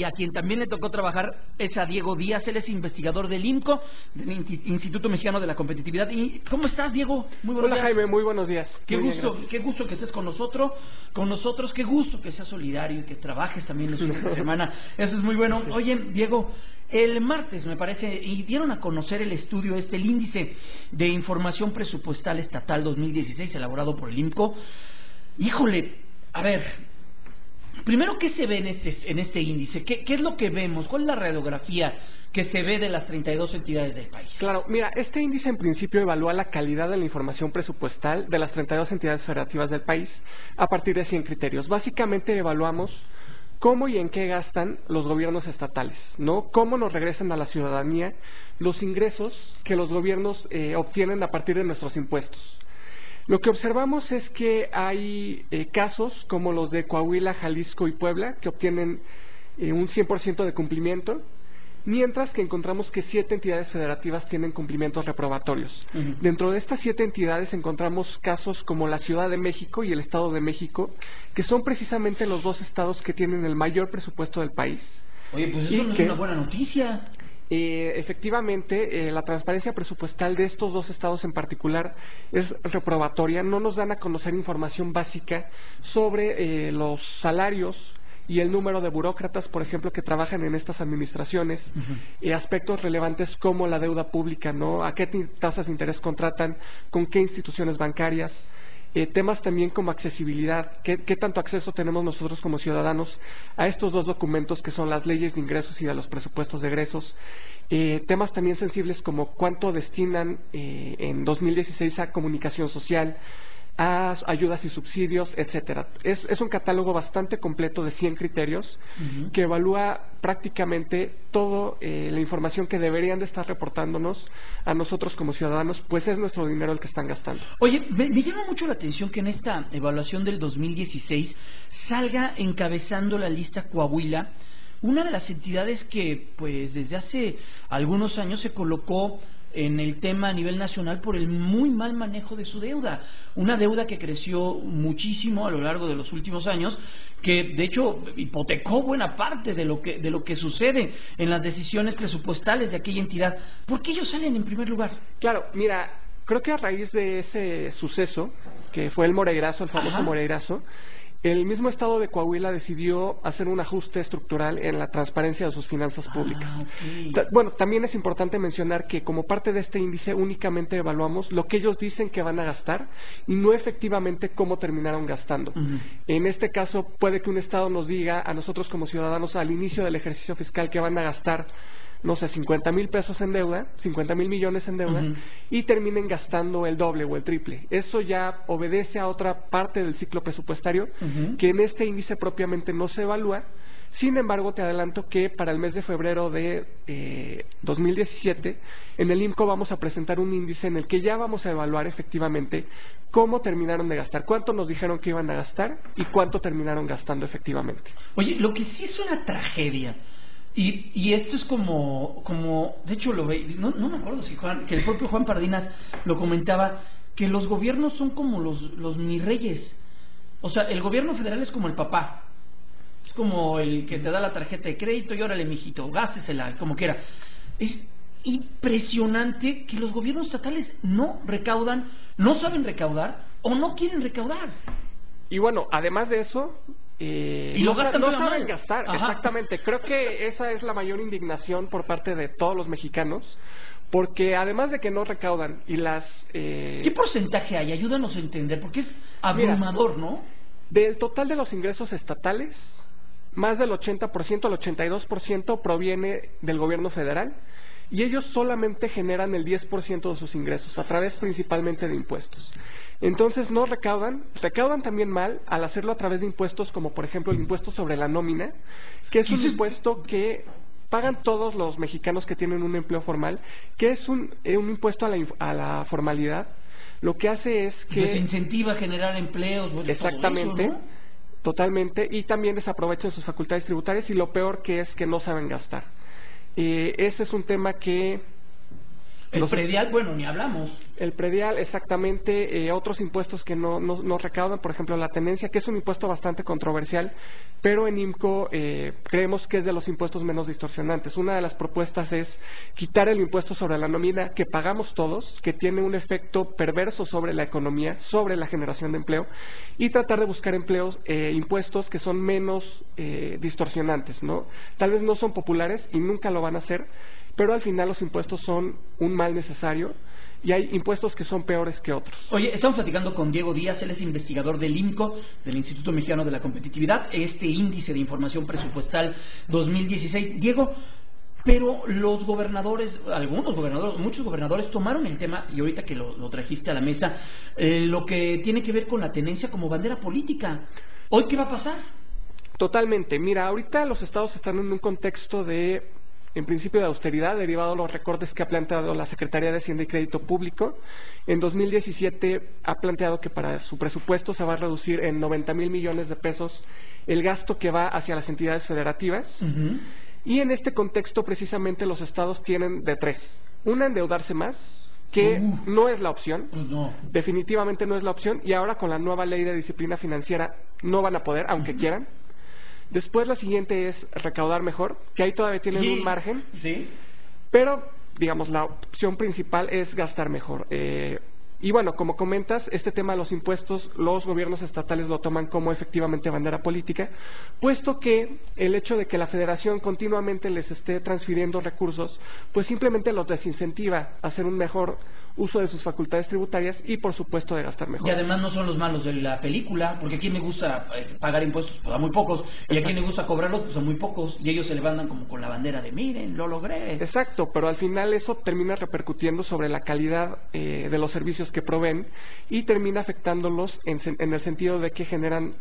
y a quien también le tocó trabajar es a Diego Díaz. Él es investigador del IMCO, del Instituto Mexicano de la Competitividad. ¿Y cómo estás, Diego? Muy buenos días. Hola, Jaime, muy buenos días. Qué gusto que estés con nosotros, qué gusto que seas solidario y que trabajes también los fines de semana. Eso es muy bueno. Oye, Diego, el martes, me parece, y dieron a conocer el estudio el índice de información presupuestal estatal 2016 elaborado por el IMCO. Híjole, a ver, primero, ¿qué se ve en este índice? ¿Qué es lo que vemos? ¿Cuál es la radiografía que se ve de las 32 entidades del país? Claro, mira, este índice en principio evalúa la calidad de la información presupuestal de las 32 entidades federativas del país a partir de 100 criterios. Básicamente evaluamos cómo y en qué gastan los gobiernos estatales, ¿no? Cómo nos regresan a la ciudadanía los ingresos que los gobiernos obtienen a partir de nuestros impuestos. Lo que observamos es que hay casos como los de Coahuila, Jalisco y Puebla que obtienen un 100% de cumplimiento, mientras que encontramos que 7 entidades federativas tienen cumplimientos reprobatorios. Dentro de estas 7 entidades encontramos casos como la Ciudad de México y el Estado de México, que son precisamente los dos estados que tienen el mayor presupuesto del país. Oye, pues eso no es una buena noticia. Efectivamente, la transparencia presupuestal de estos dos estados en particular es reprobatoria. No nos dan a conocer información básica sobre los salarios y el número de burócratas, por ejemplo, que trabajan en estas administraciones, aspectos relevantes como la deuda pública, ¿no? A qué tasas de interés contratan, con qué instituciones bancarias, temas también como accesibilidad, qué tanto acceso tenemos nosotros como ciudadanos a estos dos documentos que son las leyes de ingresos y de los presupuestos de egresos, temas también sensibles como cuánto destinan en 2016 a comunicación social, a ayudas y subsidios, etcétera. Es un catálogo bastante completo de 100 criterios que evalúa prácticamente toda la información que deberían de estar reportándonos a nosotros como ciudadanos, pues es nuestro dinero el que están gastando. Oye, me llama mucho la atención que en esta evaluación del 2016 salga encabezando la lista Coahuila, una de las entidades que pues desde hace algunos años se colocó en el tema a nivel nacional por el muy mal manejo de su deuda, una deuda que creció muchísimo a lo largo de los últimos años, que de hecho hipotecó buena parte de lo que sucede en las decisiones presupuestales de aquella entidad. ¿Por qué ellos salen en primer lugar? Claro, mira, creo que a raíz de ese suceso, que fue el Moreirazo, el famoso Moreirazo, el mismo estado de Coahuila decidió hacer un ajuste estructural en la transparencia de sus finanzas públicas. Bueno, también es importante mencionar que como parte de este índice únicamente evaluamos lo que ellos dicen que van a gastar y no efectivamente cómo terminaron gastando. En este caso puede que un estado nos diga a nosotros como ciudadanos al inicio del ejercicio fiscal que van a gastar, no sé, 50,000 pesos en deuda, 50,000 millones en deuda, y terminen gastando el doble o el triple. Eso ya obedece a otra parte del ciclo presupuestario que en este índice propiamente no se evalúa. Sin embargo, te adelanto que para el mes de febrero de 2017, en el IMCO vamos a presentar un índice en el que ya vamos a evaluar efectivamente cómo terminaron de gastar, cuánto nos dijeron que iban a gastar y cuánto terminaron gastando efectivamente. Oye, lo que sí es una tragedia. Y esto es como de hecho lo ve, no me acuerdo si que el propio Juan Pardinas lo comentaba, que los gobiernos son como los mis reyes. O sea, el gobierno federal es como el papá, es como el que te da la tarjeta de crédito y órale, mijito, gástesela, como quiera. Es impresionante que los gobiernos estatales no recaudan, no saben recaudar o no quieren recaudar. Y bueno, además de eso, y lo gastan no saben gastar. Exactamente. Creo que esa es la mayor indignación por parte de todos los mexicanos, porque además de que no recaudan y las... ¿Qué porcentaje hay? Ayúdanos a entender, porque es abrumador, ¿no? Del total de los ingresos estatales, más del 80%, el 82% proviene del gobierno federal, y ellos solamente generan el 10% de sus ingresos, a través principalmente de impuestos. Entonces no recaudan también mal al hacerlo a través de impuestos como por ejemplo el impuesto sobre la nómina, que es un impuesto que pagan todos los mexicanos que tienen un empleo formal, que es un impuesto a la formalidad. Lo que hace es que... desincentiva a generar empleos. Exactamente, todo eso, ¿no? Totalmente, y también desaprovechan sus facultades tributarias, y lo peor que es que no saben gastar. Ese es un tema que... El predial, bueno, ni hablamos. El predial, exactamente. Otros impuestos que no recaudan, por ejemplo, la tenencia, que es un impuesto bastante controversial, pero en IMCO creemos que es de los impuestos menos distorsionantes. Una de las propuestas es quitar el impuesto sobre la nómina que pagamos todos, que tiene un efecto perverso sobre la economía, sobre la generación de empleo, y tratar de buscar impuestos que son menos distorsionantes, ¿no? Tal vez no son populares y nunca lo van a ser, pero al final los impuestos son un mal necesario y hay impuestos que son peores que otros. Oye, estamos platicando con Diego Díaz, él es investigador del IMCO, del Instituto Mexicano de la Competitividad, este índice de información presupuestal 2016. Diego, pero los gobernadores, muchos gobernadores tomaron el tema, y ahorita que lo trajiste a la mesa, lo que tiene que ver con la tenencia como bandera política. ¿Hoy qué va a pasar? Totalmente. Mira, ahorita los estados están en un contexto en principio de austeridad, derivado de los recortes que ha planteado la Secretaría de Hacienda y Crédito Público. En 2017 ha planteado que para su presupuesto se va a reducir en 90,000 millones de pesos el gasto que va hacia las entidades federativas. Y en este contexto precisamente los estados tienen de tres. Una, endeudarse más, que no es la opción, definitivamente no es la opción, y ahora con la nueva ley de disciplina financiera no van a poder, aunque quieran. Después la siguiente es recaudar mejor, que ahí todavía tienen un margen, pero digamos la opción principal es gastar mejor. Y bueno, como comentas, este tema de los impuestos, los gobiernos estatales lo toman como efectivamente bandera política, puesto que el hecho de que la federación continuamente les esté transfiriendo recursos, pues simplemente los desincentiva a hacer un mejor uso de sus facultades tributarias y por supuesto de gastar mejor. Y además no son los malos de la película, porque a quien le gusta pagar impuestos, pues a muy pocos, y a quien le gusta cobrarlos, pues a muy pocos, y ellos se levantan como con la bandera de miren, lo logré. Exacto, pero al final eso termina repercutiendo sobre la calidad de los servicios que proveen y termina afectándolos en el sentido de que generan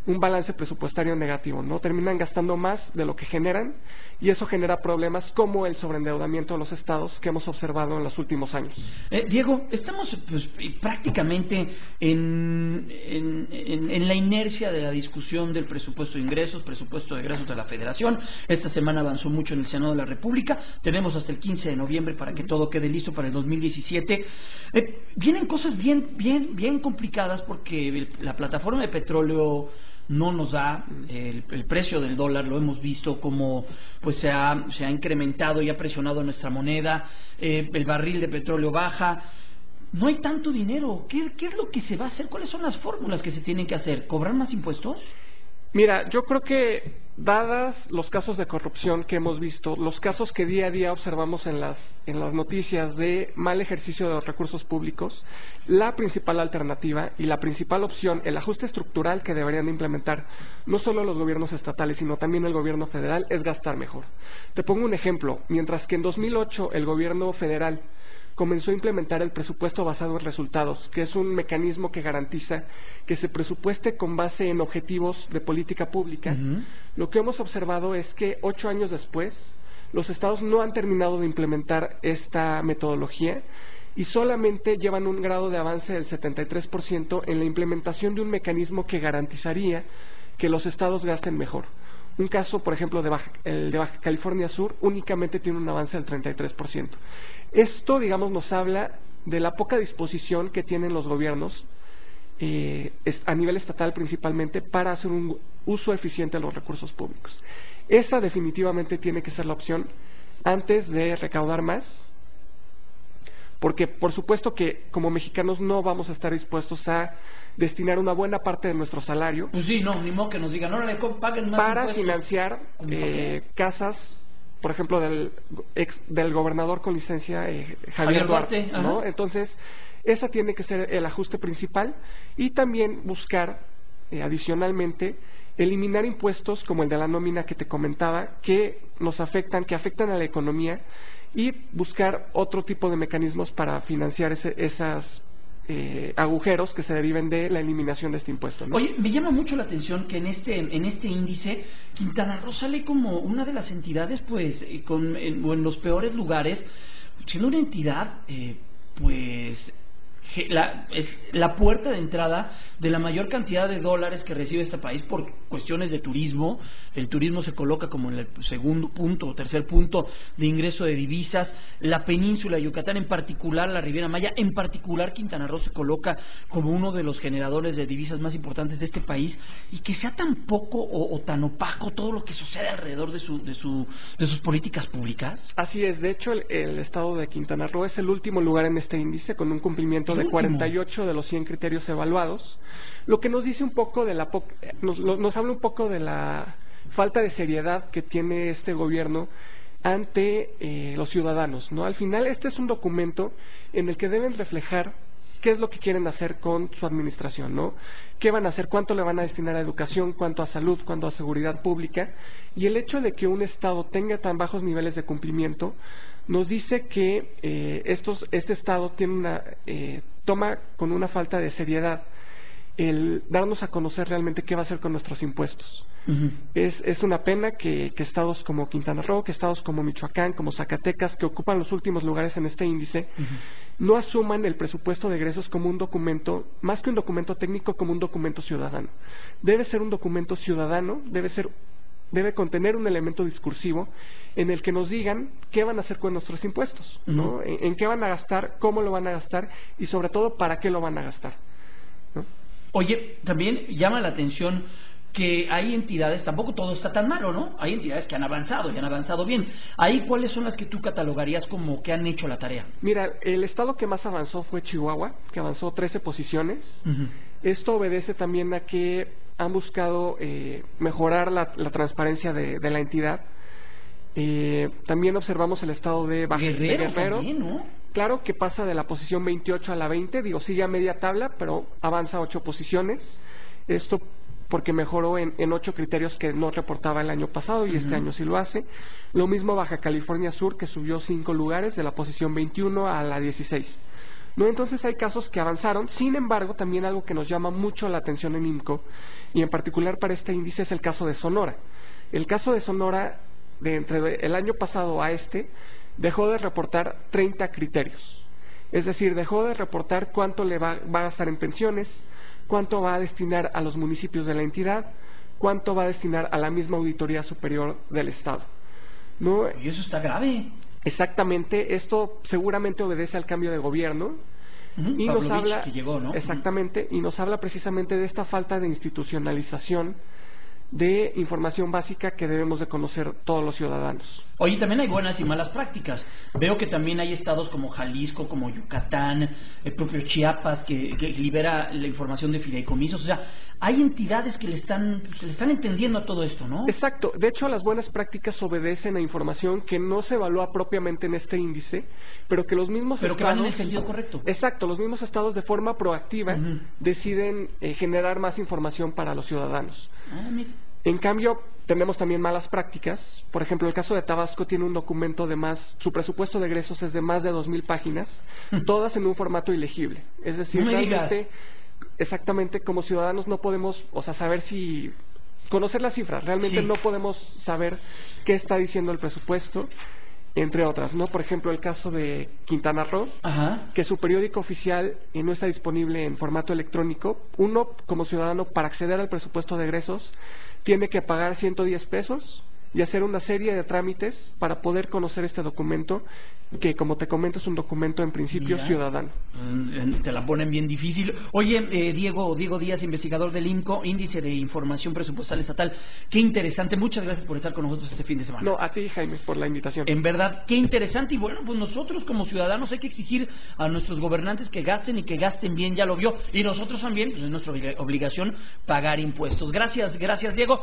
un balance presupuestario negativo, ¿no? Terminan gastando más de lo que generan y eso genera problemas como el sobreendeudamiento de los estados que hemos observado en los últimos años. Diego, estamos pues, prácticamente en la inercia de la discusión del presupuesto de ingresos, presupuesto de egresos de la Federación. Esta semana avanzó mucho en el Senado de la República. Tenemos hasta el 15 de noviembre para que todo quede listo para el 2017. Vienen cosas bien complicadas porque la plataforma de petróleo no nos da el precio del dólar, lo hemos visto como pues se ha incrementado y ha presionado nuestra moneda, el barril de petróleo baja, no hay tanto dinero. ¿Qué es lo que se va a hacer? ¿Cuáles son las fórmulas que se tienen que hacer? ¿Cobrar más impuestos? Mira, yo creo que dadas los casos de corrupción que hemos visto, los casos que día a día observamos en las noticias de mal ejercicio de los recursos públicos, la principal alternativa y la principal opción, el ajuste estructural que deberían implementar no solo los gobiernos estatales, sino también el gobierno federal, es gastar mejor. Te pongo un ejemplo. Mientras que en 2008 el gobierno federal comenzó a implementar el presupuesto basado en resultados, que es un mecanismo que garantiza que se presupueste con base en objetivos de política pública. Lo que hemos observado es que 8 años después, los estados no han terminado de implementar esta metodología y solamente llevan un grado de avance del 73% en la implementación de un mecanismo que garantizaría que los estados gasten mejor. Un caso, por ejemplo, el de Baja California Sur, únicamente tiene un avance del 33%. Esto, digamos, nos habla de la poca disposición que tienen los gobiernos, a nivel estatal principalmente, para hacer un uso eficiente de los recursos públicos. Esa definitivamente tiene que ser la opción antes de recaudar más, porque por supuesto que como mexicanos no vamos a estar dispuestos a destinar una buena parte de nuestro salario. Pues sí, no, ni modo que nos digan, órale, paguen más para impuestos. Financiar casas, por ejemplo, del gobernador con licencia, Javier Duarte, ¿no? Entonces, esa tiene que ser el ajuste principal y también buscar, adicionalmente, eliminar impuestos como el de la nómina que te comentaba, que afectan a la economía y buscar otro tipo de mecanismos para financiar esas agujeros que se deriven de la eliminación de este impuesto, ¿no? Oye, me llama mucho la atención que en este índice Quintana Roo sale como una de las entidades, pues, o en los peores lugares, siendo una entidad, pues, es la puerta de entrada de la mayor cantidad de dólares que recibe este país por cuestiones de turismo. El turismo se coloca como en el segundo punto o tercer punto de ingreso de divisas. La península de Yucatán, en particular la Riviera Maya, en particular Quintana Roo, se coloca como uno de los generadores de divisas más importantes de este país, y que sea tan poco o tan opaco todo lo que sucede alrededor de sus políticas públicas. Así es, de hecho el estado de Quintana Roo es el último lugar en este índice, con un cumplimiento de 48 de los 100 criterios evaluados, lo que nos dice un poco de nos habla un poco de la falta de seriedad que tiene este gobierno ante los ciudadanos, ¿no? Al final este es un documento en el que deben reflejar qué es lo que quieren hacer con su administración, ¿no? ¿Qué van a hacer? ¿Cuánto le van a destinar a educación? ¿Cuánto a salud? ¿Cuánto a seguridad pública? Y el hecho de que un estado tenga tan bajos niveles de cumplimiento nos dice que este estado tiene toma con una falta de seriedad el darnos a conocer realmente qué va a hacer con nuestros impuestos. Es una pena que estados como Quintana Roo, que estados como Michoacán, como Zacatecas, que ocupan los últimos lugares en este índice, no asuman el presupuesto de egresos como un documento, más que un documento técnico, como un documento ciudadano. Debe ser un documento ciudadano, debe contener un elemento discursivo en el que nos digan qué van a hacer con nuestros impuestos, ¿no? En qué van a gastar, cómo lo van a gastar y sobre todo para qué lo van a gastar, ¿no? Oye, también llama la atención que hay entidades, tampoco todo está tan malo, ¿no? Hay entidades que han avanzado y han avanzado bien. Ahí, ¿cuáles son las que tú catalogarías como que han hecho la tarea? Mira, el estado que más avanzó fue Chihuahua, que avanzó 13 posiciones. Esto obedece también a que han buscado mejorar la transparencia de la entidad. También observamos el estado de Guerrero también, ¿no? Claro que pasa de la posición 28 a la 20, sigue a media tabla, pero avanza 8 posiciones. Esto porque mejoró en 8 criterios que no reportaba el año pasado y este año sí lo hace. Lo mismo Baja California Sur, que subió 5 lugares de la posición 21 a la 16. ¿No? Entonces hay casos que avanzaron. Sin embargo, también algo que nos llama mucho la atención en INCO, y en particular para este índice, es el caso de Sonora. El caso de Sonora, entre el año pasado a dejó de reportar 30 criterios. Es decir, dejó de reportar cuánto le va a gastar en pensiones, cuánto va a destinar a los municipios de la entidad, cuánto va a destinar a la misma Auditoría Superior del Estado, ¿no? Y eso está grave. Exactamente, esto seguramente obedece al cambio de gobierno. Y nos habla, que llegó, ¿no? Exactamente, y nos habla precisamente de esta falta de institucionalización de información básica que debemos de conocer todos los ciudadanos. Oye, también hay buenas y malas prácticas. Veo que también hay estados como Jalisco, como Yucatán, el propio Chiapas, que libera la información de fideicomisos. O sea, hay entidades que le están entendiendo a todo esto, ¿no? Exacto. De hecho, las buenas prácticas obedecen a información que no se evalúa propiamente en este índice, pero que los mismos estados... que van en el sentido correcto. Exacto. Los mismos estados de forma proactiva deciden generar más información para los ciudadanos. Mira. En cambio, tenemos también malas prácticas. Por ejemplo, el caso de Tabasco tiene un documento su presupuesto de egresos es de más de 2,000 páginas, todas en un formato ilegible. Es decir, realmente, exactamente, como ciudadanos no podemos, saber conocer las cifras. Realmente no podemos saber qué está diciendo el presupuesto, entre otras, ¿no? Por ejemplo, el caso de Quintana Roo, que su periódico oficial no está disponible en formato electrónico. Uno, como ciudadano, para acceder al presupuesto de egresos, tiene que pagar 110 pesos y hacer una serie de trámites para poder conocer este documento, que, como te comento, es un documento en principio ciudadano. Te la ponen bien difícil. Oye, Diego Díaz, investigador del INCO, Índice de Información Presupuestal Estatal. Qué interesante. Muchas gracias por estar con nosotros este fin de semana. No, a ti, Jaime, por la invitación. En verdad, qué interesante. Y bueno, pues nosotros como ciudadanos hay que exigir a nuestros gobernantes que gasten y que gasten bien, ya lo vio. Y nosotros también, pues es nuestra obligación pagar impuestos. Gracias, Diego.